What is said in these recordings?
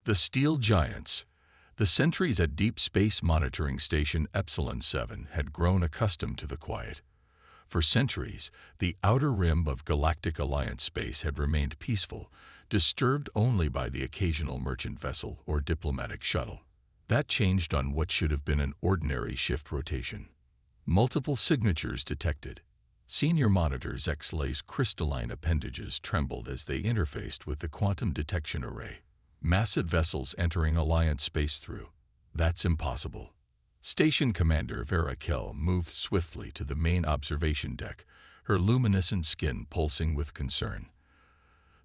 The Steel Giants. The sentries at Deep Space Monitoring Station Epsilon 7 had grown accustomed to the quiet. For centuries, the outer rim of Galactic Alliance space had remained peaceful, disturbed only by the occasional merchant vessel or diplomatic shuttle. That changed on what should have been an ordinary shift rotation. Multiple signatures detected. Senior monitors X-Lay's crystalline appendages trembled as they interfaced with the quantum detection array. Massive vessels entering Alliance space through. That's impossible. Station Commander Vera Kell moved swiftly to the main observation deck, her luminescent skin pulsing with concern.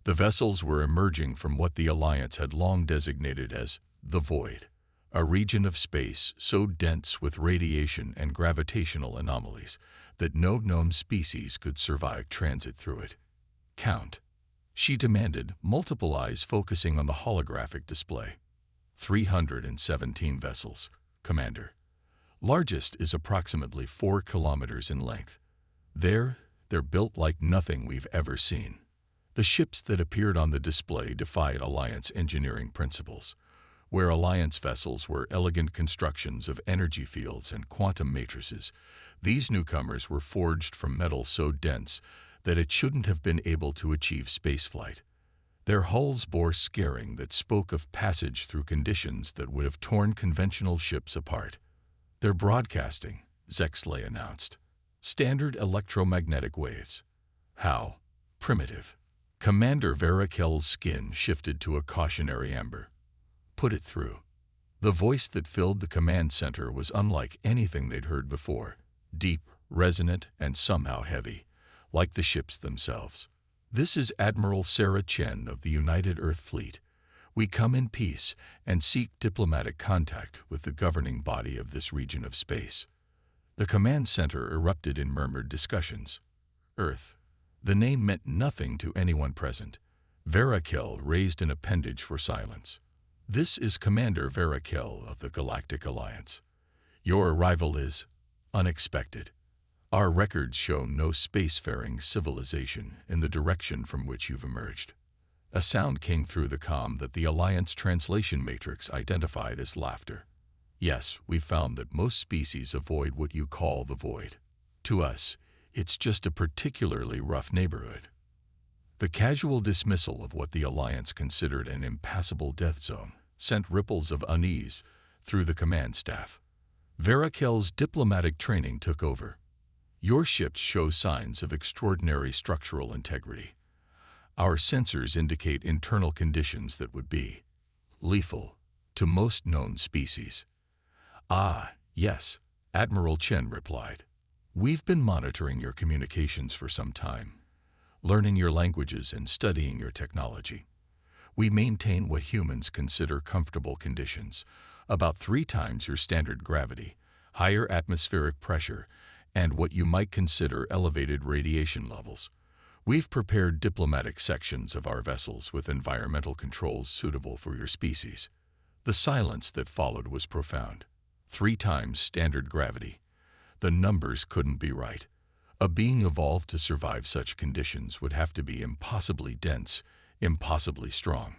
The vessels were emerging from what the Alliance had long designated as the Void, a region of space so dense with radiation and gravitational anomalies that no known species could survive transit through it. Count, she demanded, multiple eyes focusing on the holographic display. 317 vessels, Commander. Largest is approximately 4 kilometers in length. They're built like nothing we've ever seen. The ships that appeared on the display defied Alliance engineering principles. Where Alliance vessels were elegant constructions of energy fields and quantum matrices, these newcomers were forged from metal so dense that it shouldn't have been able to achieve spaceflight. Their hulls bore scaring that spoke of passage through conditions that would have torn conventional ships apart. They're broadcasting, X-Lay announced. Standard electromagnetic waves. How? Primitive. Commander Vera Kell's skin shifted to a cautionary amber. Put it through. The voice that filled the command center was unlike anything they'd heard before, deep, resonant, and somehow heavy, like the ships themselves. This is Admiral Sarah Chen of the United Earth Fleet. We come in peace and seek diplomatic contact with the governing body of this region of space. The command center erupted in murmured discussions. Earth. The name meant nothing to anyone present. Vera Kell raised an appendage for silence. This is Commander Vera Kell of the Galactic Alliance. Your arrival is unexpected. Our records show no spacefaring civilization in the direction from which you've emerged. A sound came through the comm that the Alliance translation matrix identified as laughter. Yes, we've found that most species avoid what you call the void. To us, it's just a particularly rough neighborhood. The casual dismissal of what the Alliance considered an impassable death zone sent ripples of unease through the command staff. Vera Kell's diplomatic training took over. Your ships show signs of extraordinary structural integrity. Our sensors indicate internal conditions that would be lethal to most known species. Ah, yes, Admiral Chen replied. We've been monitoring your communications for some time, learning your languages and studying your technology. We maintain what humans consider comfortable conditions, about 3 times your standard gravity, higher atmospheric pressure, and what you might consider elevated radiation levels. We've prepared diplomatic sections of our vessels with environmental controls suitable for your species. The silence that followed was profound. 3 times standard gravity. The numbers couldn't be right. A being evolved to survive such conditions would have to be impossibly dense, impossibly strong.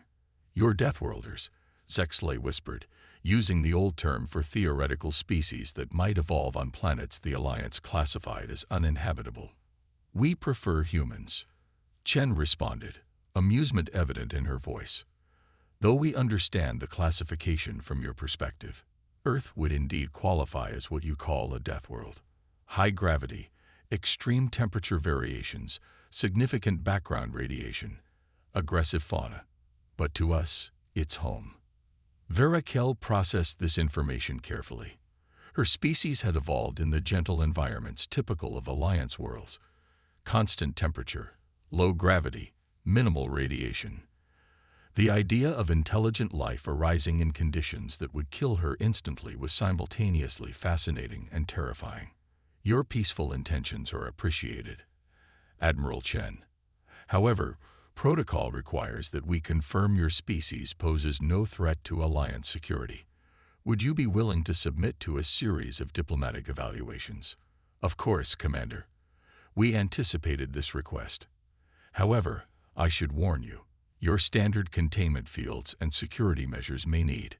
You're Deathworlders, X-Lay whispered, using the old term for theoretical species that might evolve on planets the Alliance classified as uninhabitable. We prefer humans, Chen responded, amusement evident in her voice. Though we understand the classification from your perspective, Earth would indeed qualify as what you call a death world. High gravity, extreme temperature variations, significant background radiation, aggressive fauna. But to us, it's home. Vera Kell processed this information carefully. Her species had evolved in the gentle environments typical of Alliance worlds. Constant temperature, low gravity, minimal radiation. The idea of intelligent life arising in conditions that would kill her instantly was simultaneously fascinating and terrifying. Your peaceful intentions are appreciated, Admiral Chen. However, protocol requires that we confirm your species poses no threat to Alliance security. Would you be willing to submit to a series of diplomatic evaluations? Of course, Commander. We anticipated this request. However, I should warn you, Your standard containment fields and security measures may need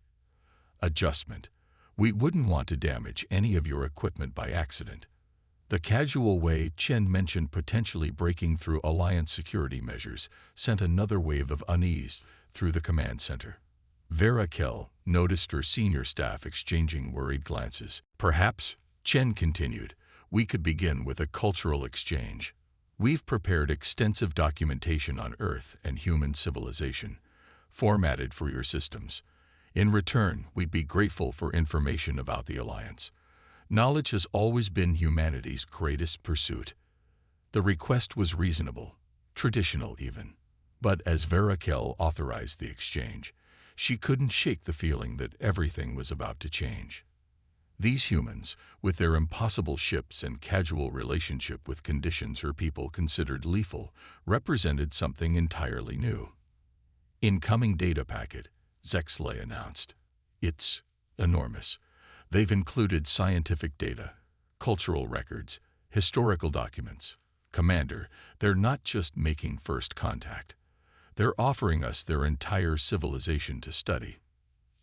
adjustment. We wouldn't want to damage any of your equipment by accident." The casual way Chen mentioned potentially breaking through Alliance security measures sent another wave of unease through the command center. Vera Kell noticed her senior staff exchanging worried glances. "Perhaps," Chen continued, "we could begin with a cultural exchange. We've prepared extensive documentation on Earth and human civilization, formatted for your systems. In return, we'd be grateful for information about the Alliance. Knowledge has always been humanity's greatest pursuit." The request was reasonable, traditional even. But as Vera Kell authorized the exchange, she couldn't shake the feeling that everything was about to change. These humans, with their impossible ships and casual relationship with conditions her people considered lethal, represented something entirely new. "Incoming data packet," Zexley announced. "It's enormous. They've included scientific data, cultural records, historical documents. Commander, they're not just making first contact. They're offering us their entire civilization to study.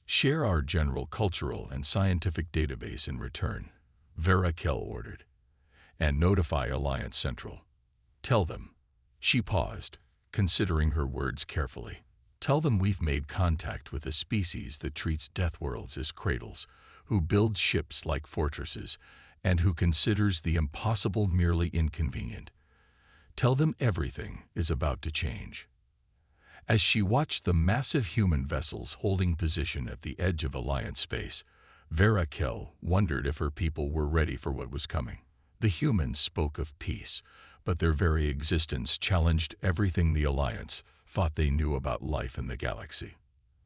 Share our general cultural and scientific database in return," Vera Kell ordered. "And notify Alliance Central. Tell them." She paused, considering her words carefully. "Tell them we've made contact with a species that treats Deathworlds as cradles, who builds ships like fortresses, and who considers the impossible merely inconvenient. Tell them everything is about to change." As she watched the massive human vessels holding position at the edge of Alliance space, Vera Kell wondered if her people were ready for what was coming. The humans spoke of peace, but their very existence challenged everything the Alliance thought they knew about life in the galaxy.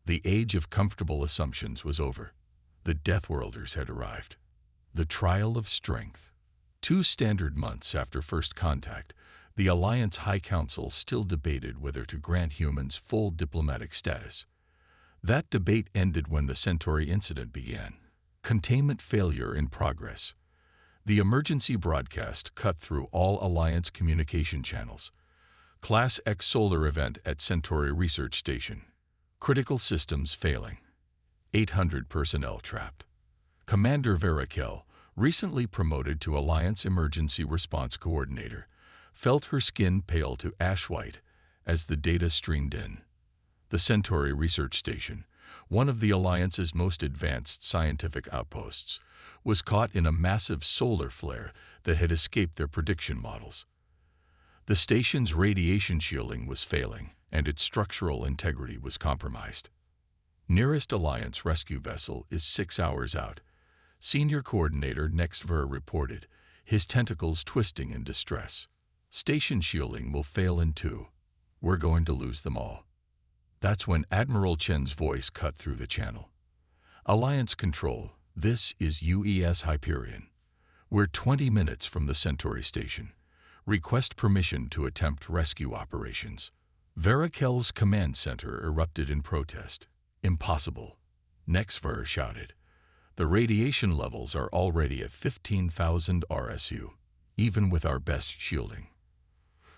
The age of comfortable assumptions was over. The Deathworlders had arrived. The trial of strength. 2 standard months after first contact, the Alliance High Council still debated whether to grant humans full diplomatic status. That debate ended when the Centauri incident began. Containment failure in progress. The emergency broadcast cut through all Alliance communication channels. Class X solar event at Centauri Research Station. Critical systems failing. 800 personnel trapped. Commander Vera Kell, recently promoted to Alliance Emergency Response Coordinator, felt her skin pale to ash white as the data streamed in. The Centauri Research Station, one of the Alliance's most advanced scientific outposts, was caught in a massive solar flare that had escaped their prediction models. The station's radiation shielding was failing, and its structural integrity was compromised. Nearest Alliance rescue vessel is 6 hours out. Senior Coordinator Nextver reported, his tentacles twisting in distress. Station shielding will fail in 2. We're going to lose them all. That's when Admiral Chen's voice cut through the channel. "Alliance Control, this is UES Hyperion. We're 20 minutes from the Centauri station. Request permission to attempt rescue operations." Vera Kell's command center erupted in protest. "Impossible," Nextver shouted. "The radiation levels are already at 15,000 RSU, even with our best shielding."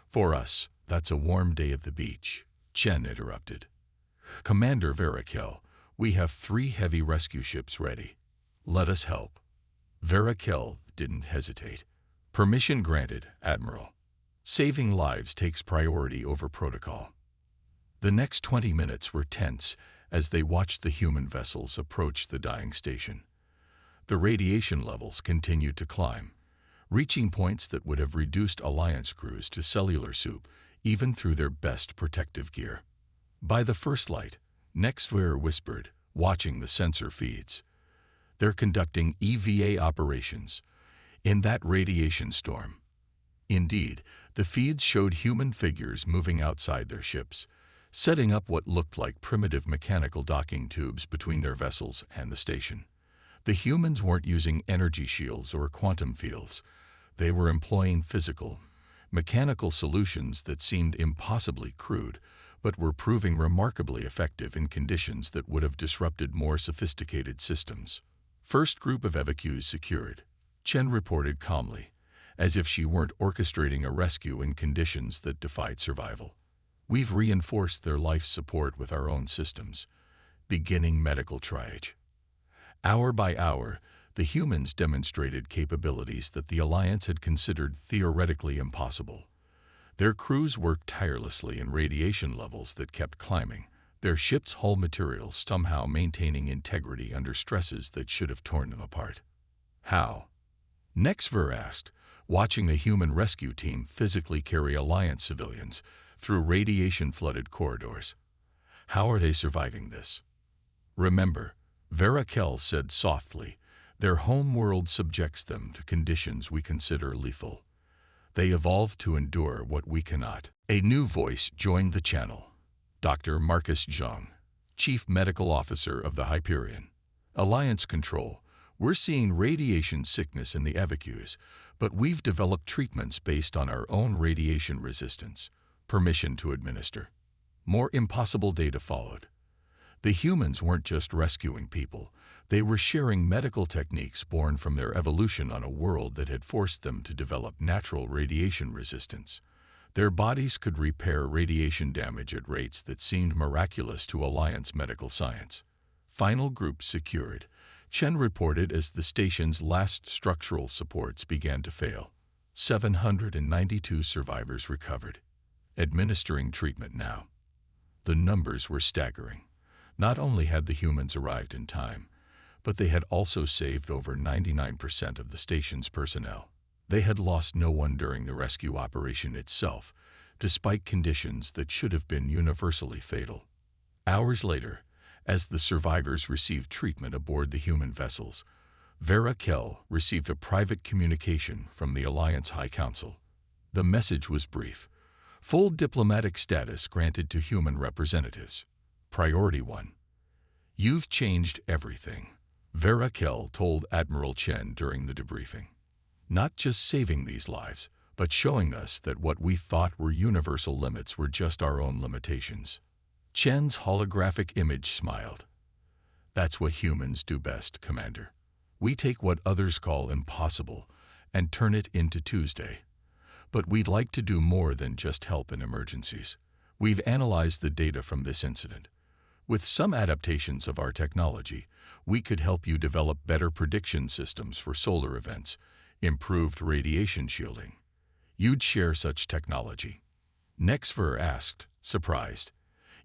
"For us, that's a warm day at the beach," Chen interrupted. "Commander Vera Kell, we have 3 heavy rescue ships ready. Let us help." Vera Kell didn't hesitate. "Permission granted, Admiral. Saving lives takes priority over protocol." The next 20 minutes were tense as they watched the human vessels approach the dying station. The radiation levels continued to climb, reaching points that would have reduced Alliance crews to cellular soup even through their best protective gear. By the first light, Nextver whispered, watching the sensor feeds. "They're conducting EVA operations in that radiation storm." Indeed, the feeds showed human figures moving outside their ships, setting up what looked like primitive mechanical docking tubes between their vessels and the station. The humans weren't using energy shields or quantum fields. They were employing physical, mechanical solutions that seemed impossibly crude, but were proving remarkably effective in conditions that would have disrupted more sophisticated systems. "First group of evacuees secured," Chen reported calmly, as if she weren't orchestrating a rescue in conditions that defied survival. We've reinforced their life support with our own systems, beginning medical triage. Hour by hour, the humans demonstrated capabilities that the Alliance had considered theoretically impossible. Their crews worked tirelessly in radiation levels that kept climbing, their ship's hull materials somehow maintaining integrity under stresses that should have torn them apart. How? Nexver asked, watching the human rescue team physically carry Alliance civilians through radiation-flooded corridors. How are they surviving this? Remember, Verakel said softly, their home world subjects them to conditions we consider lethal. They evolved to endure what we cannot. A new voice joined the channel. Dr. Marcus Jung, Chief Medical Officer of the Hyperion. Alliance Control, we're seeing radiation sickness in the evacuees, but we've developed treatments based on our own radiation resistance. Permission to administer. More impossible data followed. The humans weren't just rescuing people, they were sharing medical techniques born from their evolution on a world that had forced them to develop natural radiation resistance. Their bodies could repair radiation damage at rates that seemed miraculous to Alliance medical science. Final group secured, Chen reported as the station's last structural supports began to fail. 792 survivors recovered. Administering treatment now. The numbers were staggering. Not only had the humans arrived in time, but they had also saved over 99% of the station's personnel. They had lost no one during the rescue operation itself, despite conditions that should have been universally fatal. Hours later, as the survivors received treatment aboard the human vessels, Verakel received a private communication from the Alliance High Council. The message was brief. Full diplomatic status granted to human representatives. Priority 1. You've changed everything, Verakel told Admiral Chen during the debriefing. Not just saving these lives, but showing us that what we thought were universal limits were just our own limitations. Chen's holographic image smiled. That's what humans do best, Commander. We take what others call impossible and turn it into Tuesday. But we'd like to do more than just help in emergencies. We've analyzed the data from this incident. With some adaptations of our technology, we could help you develop better prediction systems for solar events, improved radiation shielding. You'd share such technology? Nexver asked, surprised.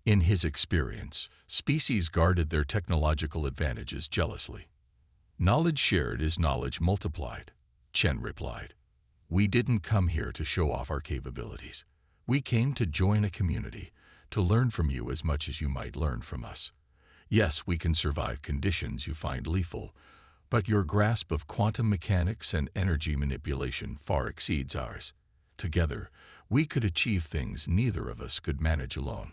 In his experience, species guarded their technological advantages jealously. Knowledge shared is knowledge multiplied, Chen replied. We didn't come here to show off our capabilities. We came to join a community, to learn from you as much as you might learn from us. Yes, we can survive conditions you find lethal, but your grasp of quantum mechanics and energy manipulation far exceeds ours. Together, we could achieve things neither of us could manage alone.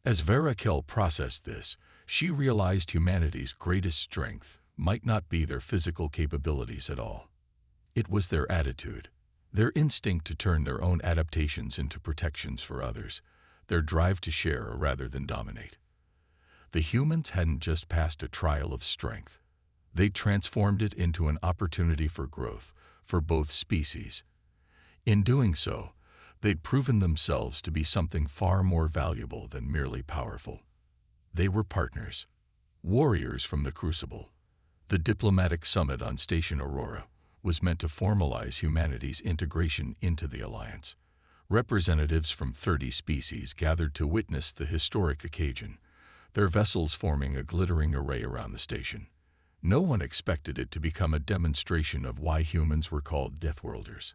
As Verakel processed this, she realized humanity's greatest strength might not be their physical capabilities at all. It was their attitude, their instinct to turn their own adaptations into protections for others, their drive to share rather than dominate. The humans hadn't just passed a trial of strength. They transformed it into an opportunity for growth for both species. In doing so, they'd proven themselves to be something far more valuable than merely powerful. They were partners, warriors from the Crucible. The diplomatic summit on Station Aurora was meant to formalize humanity's integration into the Alliance. Representatives from 30 species gathered to witness the historic occasion, their vessels forming a glittering array around the station. No one expected it to become a demonstration of why humans were called Deathworlders.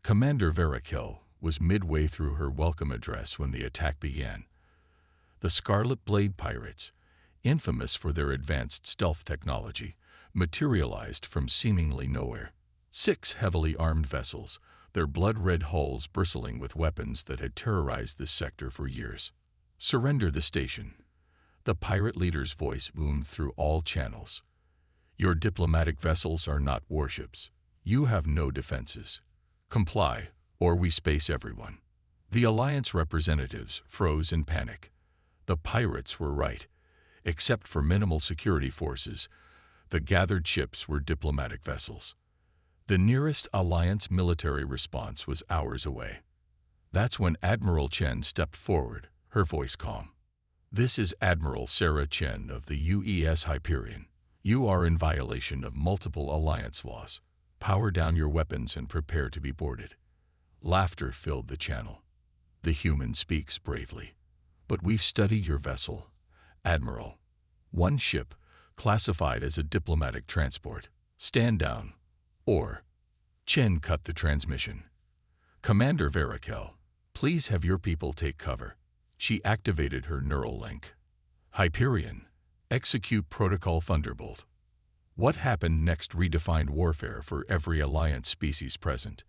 Commander Verakel was midway through her welcome address when the attack began. The Scarlet Blade Pirates, infamous for their advanced stealth technology, materialized from seemingly nowhere. 6 heavily armed vessels, their blood-red hulls bristling with weapons that had terrorized this sector for years. Surrender the station. The pirate leader's voice boomed through all channels. Your diplomatic vessels are not warships. You have no defenses. Comply, or we space everyone. The Alliance representatives froze in panic. The pirates were right. Except for minimal security forces, the gathered ships were diplomatic vessels. The nearest Alliance military response was hours away. That's when Admiral Chen stepped forward, her voice calm. "This is Admiral Sarah Chen of the UES Hyperion. You are in violation of multiple Alliance laws. Power down your weapons and prepare to be boarded." Laughter filled the channel. The human speaks bravely. "But we've studied your vessel, Admiral. One ship, classified as a diplomatic transport. Stand down, or—" Chen cut the transmission. "Commander Verakel, please have your people take cover." She activated her neural link. "Hyperion, execute Protocol Thunderbolt." What happened next redefined warfare for every Alliance species present.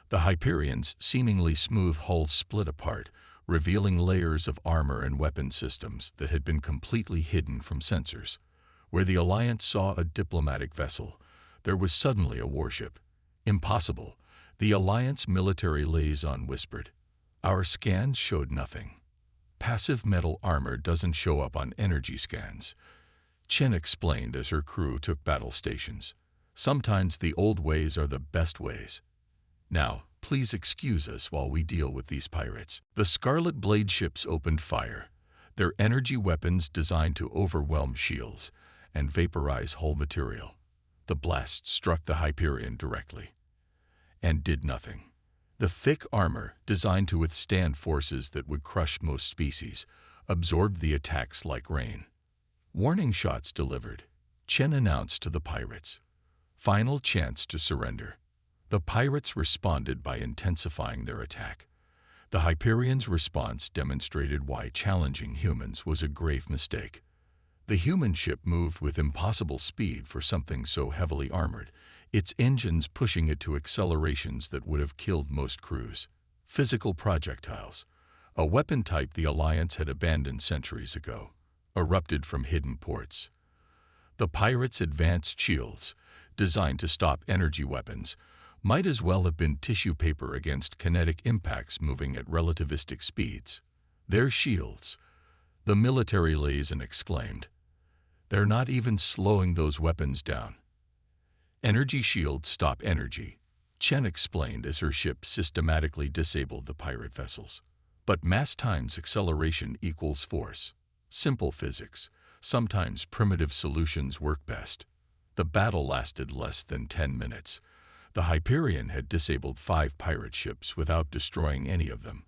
The Hyperion's seemingly smooth hull split apart, revealing layers of armor and weapon systems that had been completely hidden from sensors. Where the Alliance saw a diplomatic vessel, there was suddenly a warship. "Impossible," the Alliance military liaison whispered. "Our scans showed nothing. Passive metal armor doesn't show up on energy scans," Chen explained as her crew took battle stations. "Sometimes the old ways are the best ways. Now, please excuse us while we deal with these pirates." The Scarlet Blade ships opened fire, their energy weapons designed to overwhelm shields and vaporize hull material. The blast struck the Hyperion directly and did nothing. The thick armor, designed to withstand forces that would crush most species, absorbed the attacks like rain. Warning shots delivered, Chen announced to the pirates. Final chance to surrender. The pirates responded by intensifying their attack. The Hyperion's response demonstrated why challenging humans was a grave mistake. The human ship moved with impossible speed for something so heavily armored, its engines pushing it to accelerations that would have killed most crews. Physical projectiles, a weapon type the Alliance had abandoned centuries ago, erupted from hidden ports. The pirates' advanced shields, designed to stop energy weapons, might as well have been tissue paper against kinetic impacts moving at relativistic speeds. "Their shields," the military liaison exclaimed. "They're not even slowing those weapons down." "Energy shields stop energy," Chen explained as her ship systematically disabled the pirate vessels. "But mass times acceleration equals force. Simple physics. Sometimes primitive solutions work best." The battle lasted less than 10 minutes. The Hyperion had disabled 5 pirate ships without destroying any of them,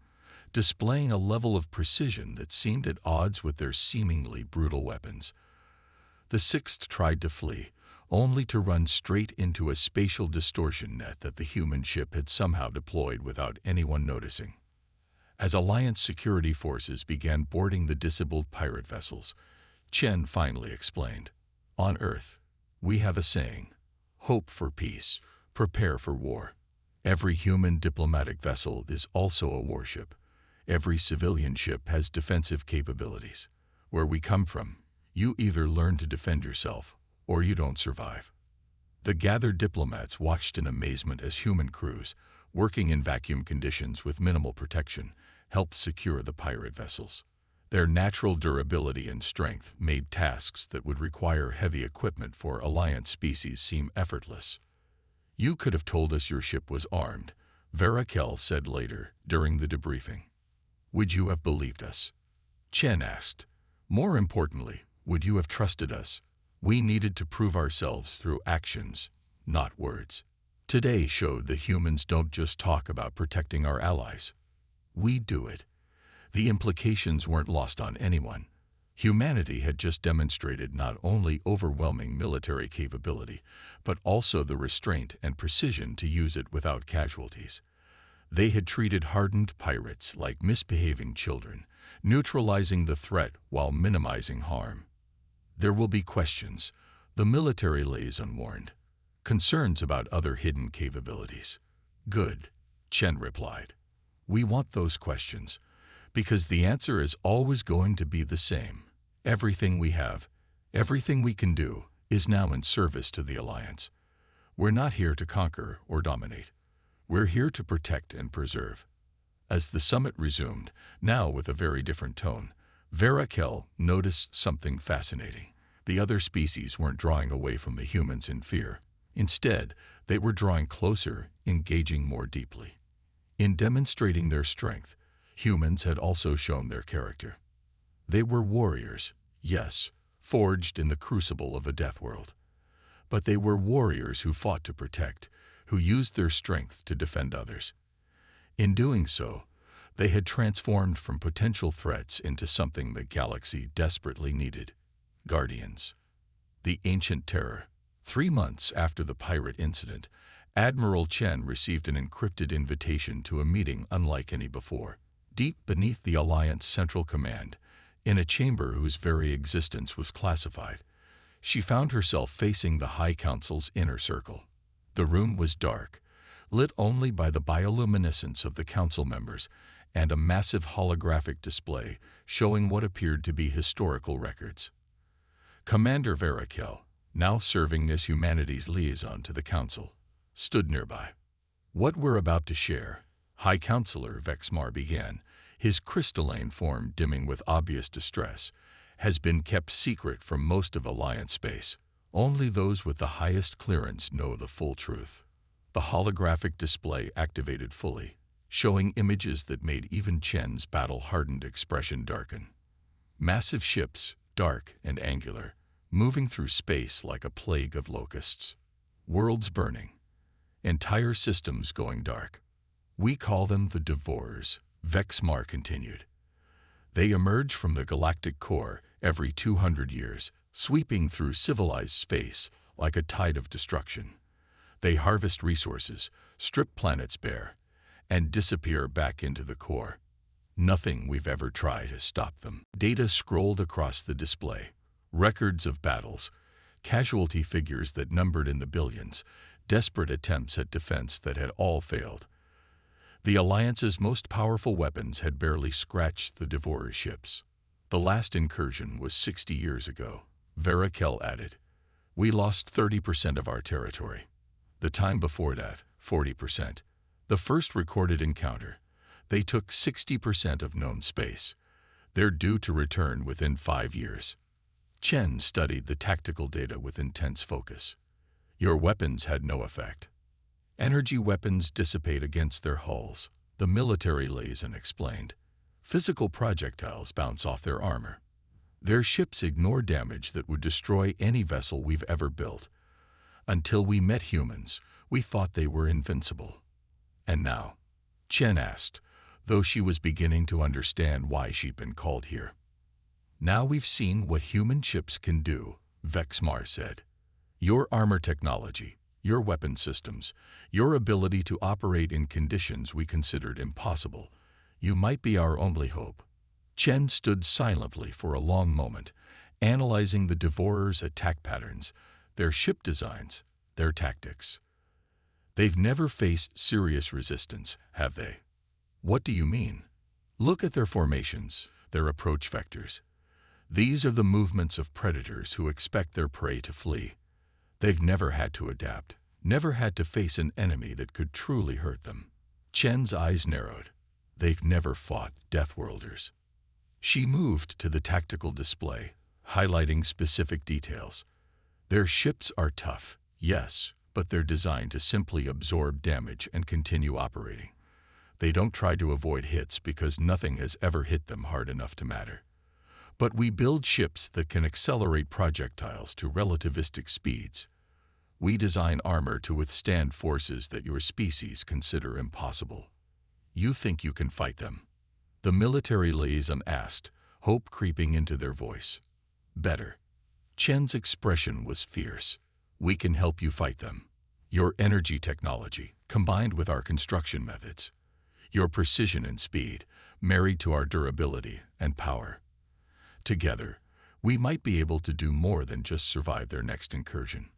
displaying a level of precision that seemed at odds with their seemingly brutal weapons. The 6th tried to flee, only to run straight into a spatial distortion net that the human ship had somehow deployed without anyone noticing. As Alliance security forces began boarding the disabled pirate vessels, Chen finally explained, "On Earth, we have a saying, hope for peace, prepare for war. Every human diplomatic vessel is also a warship. Every civilian ship has defensive capabilities. Where we come from, you either learn to defend yourself, or you don't survive." The gathered diplomats watched in amazement as human crews, working in vacuum conditions with minimal protection, helped secure the pirate vessels. Their natural durability and strength made tasks that would require heavy equipment for Alliance species seem effortless. "You could have told us your ship was armed," Verakel said later during the debriefing. "Would you have believed us?" Chen asked. "More importantly, would you have trusted us? We needed to prove ourselves through actions, not words. Today showed that humans don't just talk about protecting our allies. We do it." The implications weren't lost on anyone. Humanity had just demonstrated not only overwhelming military capability, but also the restraint and precision to use it without casualties. They had treated hardened pirates like misbehaving children, neutralizing the threat while minimizing harm. "There will be questions," the military liaison warned. "Concerns about other hidden capabilities." "Good," Chen replied. "We want those questions, because the answer is always going to be the same. Everything we have, everything we can do, is now in service to the Alliance. We're not here to conquer or dominate. We're here to protect and preserve." As the summit resumed, now with a very different tone, Verakel noticed something fascinating. The other species weren't drawing away from the humans in fear. Instead, they were drawing closer, engaging more deeply. In demonstrating their strength, Humans had also shown their character. They were warriors, yes, forged in the crucible of a death world. But they were warriors who fought to protect, who used their strength to defend others. In doing so, they had transformed from potential threats into something the galaxy desperately needed: guardians. The ancient terror. 3 months after the pirate incident, Admiral Chen received an encrypted invitation to a meeting unlike any before. Deep beneath the Alliance Central Command, in a chamber whose very existence was classified, she found herself facing the High Council's inner circle. The room was dark, lit only by the bioluminescence of the council members and a massive holographic display showing what appeared to be historical records. Commander Verakel, now serving as humanity's liaison to the council, stood nearby. "What we're about to share," High Counselor Vexmar began, his crystalline form dimming with obvious distress, "has been kept secret from most of Alliance space. Only those with the highest clearance know the full truth." The holographic display activated fully, showing images that made even Chen's battle-hardened expression darken. Massive ships, dark and angular, moving through space like a plague of locusts. Worlds burning. Entire systems going dark. "We call them the Devourers," Vexmar continued. "They emerge from the galactic core every 200 years, sweeping through civilized space like a tide of destruction. They harvest resources, strip planets bare, and disappear back into the core. Nothing we've ever tried has stopped them." Data scrolled across the display. Records of battles, casualty figures that numbered in the billions, desperate attempts at defense that had all failed. The Alliance's most powerful weapons had barely scratched the Devourer ships. "The last incursion was 60 years ago," Verakel added. "We lost 30% of our territory. The time before that, 40%. The first recorded encounter, they took 60% of known space. They're due to return within 5 years." Chen studied the tactical data with intense focus. "Your weapons had no effect. Energy weapons dissipate against their hulls," the military liaison explained. "Physical projectiles bounce off their armor. Their ships ignore damage that would destroy any vessel we've ever built. Until we met humans, we thought they were invincible. And now?" Chen asked, though she was beginning to understand why she'd been called here. "Now we've seen what human ships can do," Vexmar said. "Your armor technology, your weapon systems, your ability to operate in conditions we considered impossible. You might be our only hope." Chen stood silently for a long moment, analyzing the Devourers' attack patterns, their ship designs, their tactics. "They've never faced serious resistance, have they?" "What do you mean?" "Look at their formations, their approach vectors. These are the movements of predators who expect their prey to flee. They've never had to adapt, never had to face an enemy that could truly hurt them." Chen's eyes narrowed. "They've never fought Deathworlders." She moved to the tactical display, highlighting specific details. "Their ships are tough, yes, but they're designed to simply absorb damage and continue operating. They don't try to avoid hits because nothing has ever hit them hard enough to matter. But we build ships that can accelerate projectiles to relativistic speeds. We design armor to withstand forces that your species consider impossible. You think you can fight them?" The military liaison asked, hope creeping into their voice. "Better." Chen's expression was fierce. "We can help you fight them. Your energy technology, combined with our construction methods. Your precision and speed, married to our durability and power. Together, we might be able to do more than just survive their next incursion."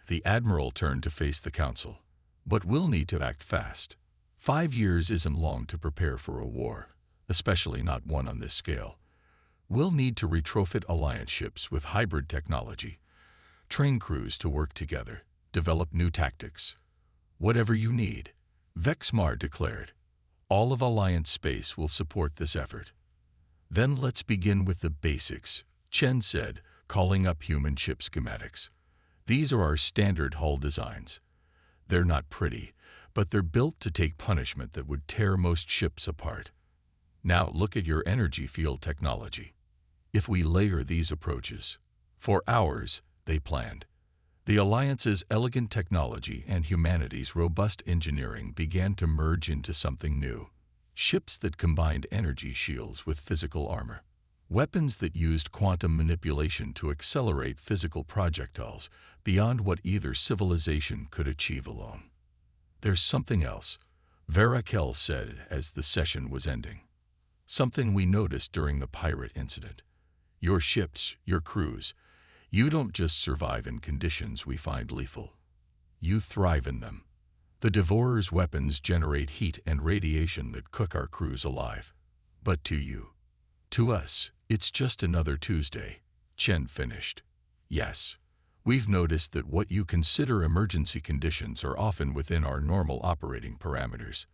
The Admiral turned to face the Council. "But we'll need to act fast. 5 years isn't long to prepare for a war, especially not one on this scale. We'll need to retrofit Alliance ships with hybrid technology, train crews to work together, develop new tactics. Whatever you need," Vexmar declared. "All of Alliance space will support this effort." "Then let's begin with the basics," Chen said, calling up human ship schematics. "These are our standard hull designs. They're not pretty, but they're built to take punishment that would tear most ships apart. Now look at your energy field technology. If we layer these approaches, for hours, they planned. The Alliance's elegant technology and humanity's robust engineering began to merge into something new. Ships that combined energy shields with physical armor. Weapons that used quantum manipulation to accelerate physical projectiles beyond what either civilization could achieve alone. There's something else, Verakel said as the session was ending. Something we noticed during the pirate incident. Your ships, your crews, you don't just survive in conditions we find lethal. You thrive in them. The Devourer's weapons generate heat and radiation that cook our crews alive. But to you, to us, it's just another Tuesday. Chen finished. Yes, we've noticed that what you consider emergency conditions are often within our normal operating parameters.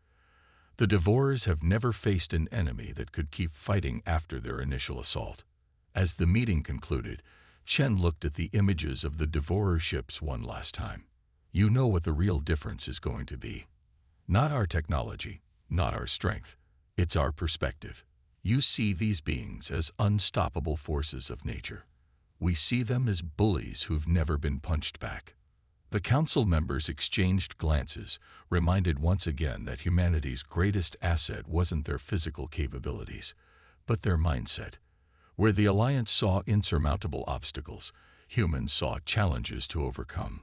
The Devourers have never faced an enemy that could keep fighting after their initial assault. As the meeting concluded, Chen looked at the images of the Devourer ships one last time. You know what the real difference is going to be. Not our technology, not our strength. It's our perspective. You see these beings as unstoppable forces of nature. We see them as bullies who've never been punched back. The council members exchanged glances, reminded once again that humanity's greatest asset wasn't their physical capabilities, but their mindset. Where the Alliance saw insurmountable obstacles, humans saw challenges to overcome.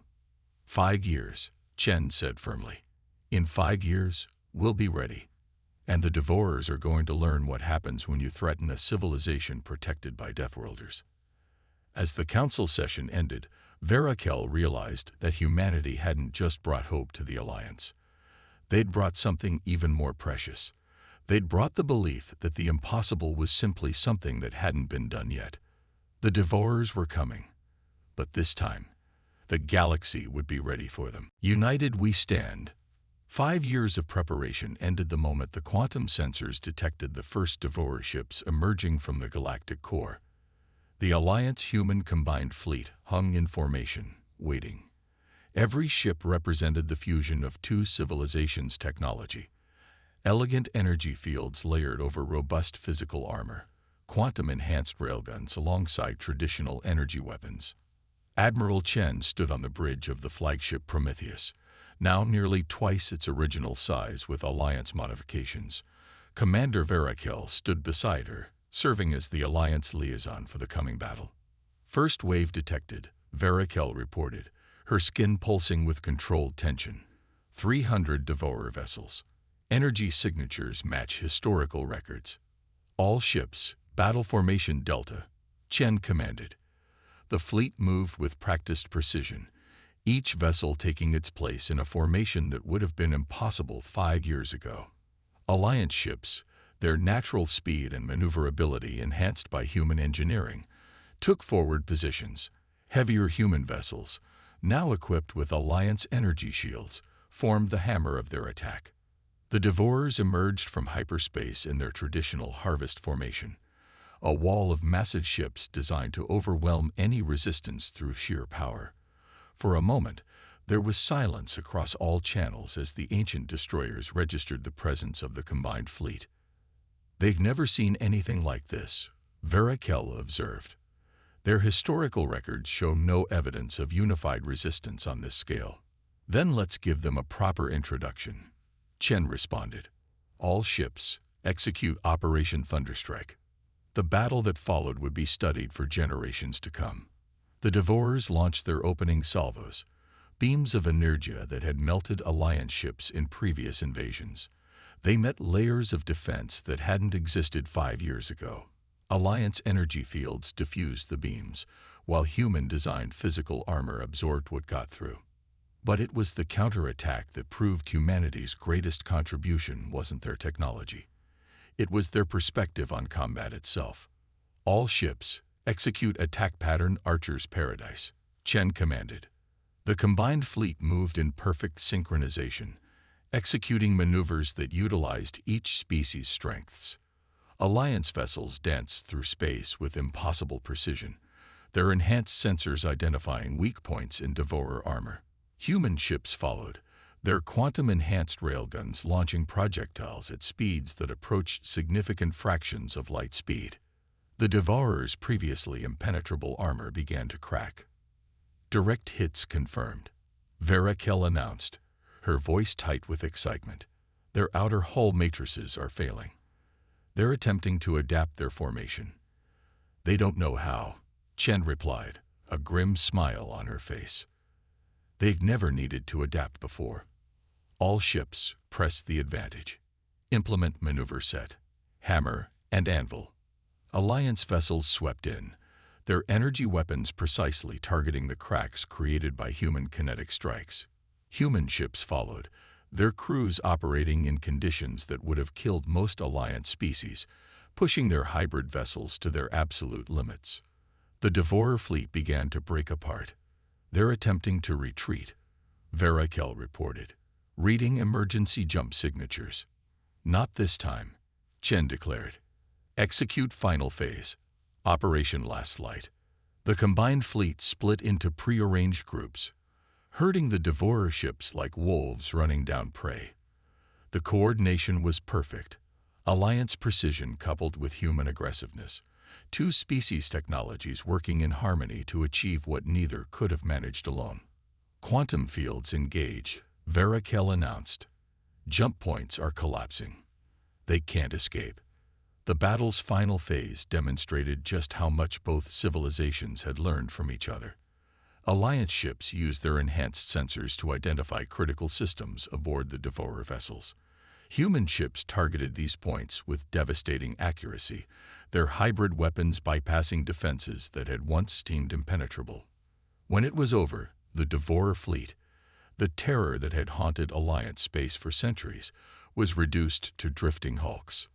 5 years, Chen said firmly. In 5 years, we'll be ready. And the Devourers are going to learn what happens when you threaten a civilization protected by Deathworlders. As the council session ended, Verakel realized that humanity hadn't just brought hope to the Alliance. They'd brought something even more precious. They'd brought the belief that the impossible was simply something that hadn't been done yet. The Devourers were coming. But this time, the galaxy would be ready for them. United we stand. 5 years of preparation ended the moment the quantum sensors detected the first Devourer ships emerging from the galactic core. The Alliance human combined fleet hung in formation, waiting. Every ship represented the fusion of two civilizations' technology. Elegant energy fields layered over robust physical armor, quantum-enhanced railguns alongside traditional energy weapons. Admiral Chen stood on the bridge of the flagship Prometheus, now nearly twice its original size with Alliance modifications. Commander Verakel stood beside her, serving as the Alliance liaison for the coming battle. First wave detected, Verakel reported, her skin pulsing with controlled tension. 300 Devourer vessels. Energy signatures match historical records. All ships, battle formation Delta, Chen commanded. The fleet moved with practiced precision, each vessel taking its place in a formation that would have been impossible 5 years ago. Alliance ships, their natural speed and maneuverability enhanced by human engineering, took forward positions. Heavier human vessels, now equipped with Alliance energy shields, formed the hammer of their attack. The Devourers emerged from hyperspace in their traditional harvest formation, a wall of massive ships designed to overwhelm any resistance through sheer power. For a moment, there was silence across all channels as the ancient destroyers registered the presence of the combined fleet. They've never seen anything like this, Verakel observed. Their historical records show no evidence of unified resistance on this scale. Then let's give them a proper introduction. Chen responded. All ships, execute Operation Thunderstrike. The battle that followed would be studied for generations to come. The Devourers launched their opening salvos, beams of energia that had melted Alliance ships in previous invasions. They met layers of defense that hadn't existed 5 years ago. Alliance energy fields diffused the beams, while human-designed physical armor absorbed what got through. But it was the counterattack that proved humanity's greatest contribution wasn't their technology. It was their perspective on combat itself. All ships, execute attack pattern Archer's Paradise, Chen commanded. The combined fleet moved in perfect synchronization, executing maneuvers that utilized each species' strengths. Alliance vessels danced through space with impossible precision, their enhanced sensors identifying weak points in Devourer armor. Human ships followed, their quantum-enhanced railguns launching projectiles at speeds that approached significant fractions of light speed. The Devourers' previously impenetrable armor began to crack. "Direct hits confirmed," Verakel announced, her voice tight with excitement. "Their outer hull matrices are failing. They're attempting to adapt their formation." "They don't know how," Chen replied, a grim smile on her face. "They've never needed to adapt before." All ships press the advantage. Implement maneuver set, hammer, and anvil. Alliance vessels swept in, their energy weapons precisely targeting the cracks created by human kinetic strikes. Human ships followed, their crews operating in conditions that would have killed most Alliance species, pushing their hybrid vessels to their absolute limits. The Devourer fleet began to break apart. "They're attempting to retreat," Verakel reported, reading emergency jump signatures. "Not this time," Chen declared. "Execute final phase. Operation Last Flight." The combined fleet split into prearranged groups, herding the Devourer ships like wolves running down prey. The coordination was perfect. Alliance precision coupled with human aggressiveness. Two species technologies working in harmony to achieve what neither could have managed alone. "Quantum fields engage," Verakel announced. "Jump points are collapsing. They can't escape." The battle's final phase demonstrated just how much both civilizations had learned from each other. Alliance ships used their enhanced sensors to identify critical systems aboard the Devourer vessels. Human ships targeted these points with devastating accuracy, their hybrid weapons bypassing defenses that had once seemed impenetrable. When it was over, the Devourer fleet, the terror that had haunted Alliance space for centuries, was reduced to drifting hulks.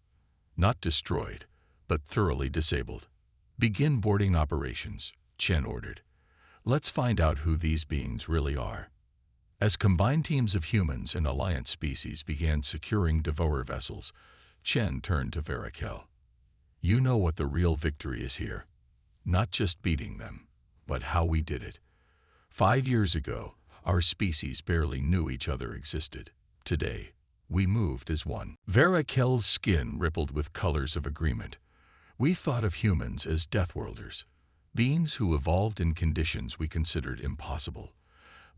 Not destroyed, but thoroughly disabled. "Begin boarding operations," Chen ordered. "Let's find out who these beings really are." As combined teams of humans and Alliance species began securing Devourer vessels, Chen turned to Verakel. "You know what the real victory is here. Not just beating them, but how we did it. 5 years ago, our species barely knew each other existed. Today, we moved as one." Verakel's skin rippled with colors of agreement. "We thought of humans as Deathworlders, beings who evolved in conditions we considered impossible.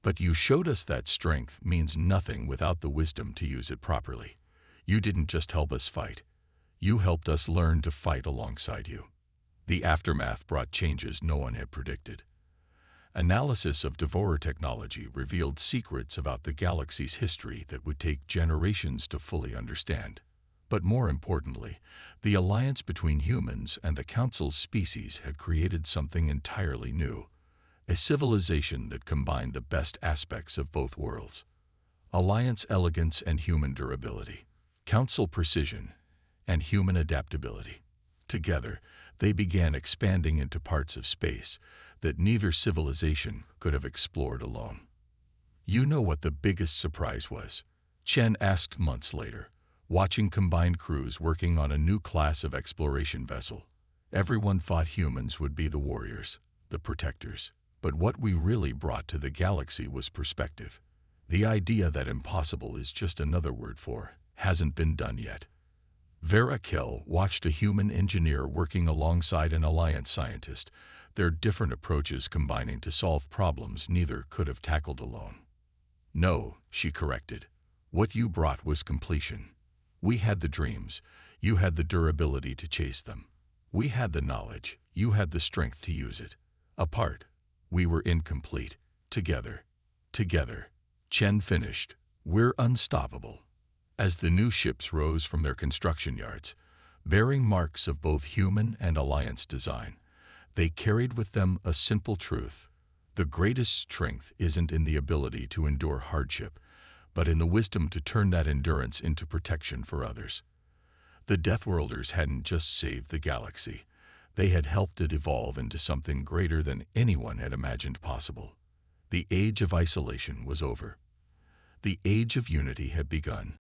But you showed us that strength means nothing without the wisdom to use it properly. You didn't just help us fight. You helped us learn to fight alongside you." The aftermath brought changes no one had predicted. Analysis of Devourer technology revealed secrets about the galaxy's history that would take generations to fully understand. But more importantly, the alliance between humans and the Council's species had created something entirely new. A civilization that combined the best aspects of both worlds. Alliance elegance and human durability. Council precision and human adaptability. Together, they began expanding into parts of space that neither civilization could have explored alone. "You know what the biggest surprise was?" Chen asked months later, watching combined crews working on a new class of exploration vessel. "Everyone thought humans would be the warriors, the protectors. But what we really brought to the galaxy was perspective. The idea that impossible is just another word for hasn't been done yet." Verakel watched a human engineer working alongside an Alliance scientist, their different approaches combining to solve problems neither could have tackled alone. "No," she corrected. "What you brought was completion. We had the dreams, you had the durability to chase them. We had the knowledge, you had the strength to use it. Apart, we were incomplete. Together, Chen finished. "We're unstoppable." As the new ships rose from their construction yards, bearing marks of both human and Alliance design, they carried with them a simple truth. The greatest strength isn't in the ability to endure hardship, but in the wisdom to turn that endurance into protection for others. The Deathworlders hadn't just saved the galaxy. They had helped it evolve into something greater than anyone had imagined possible. The age of isolation was over. The age of unity had begun.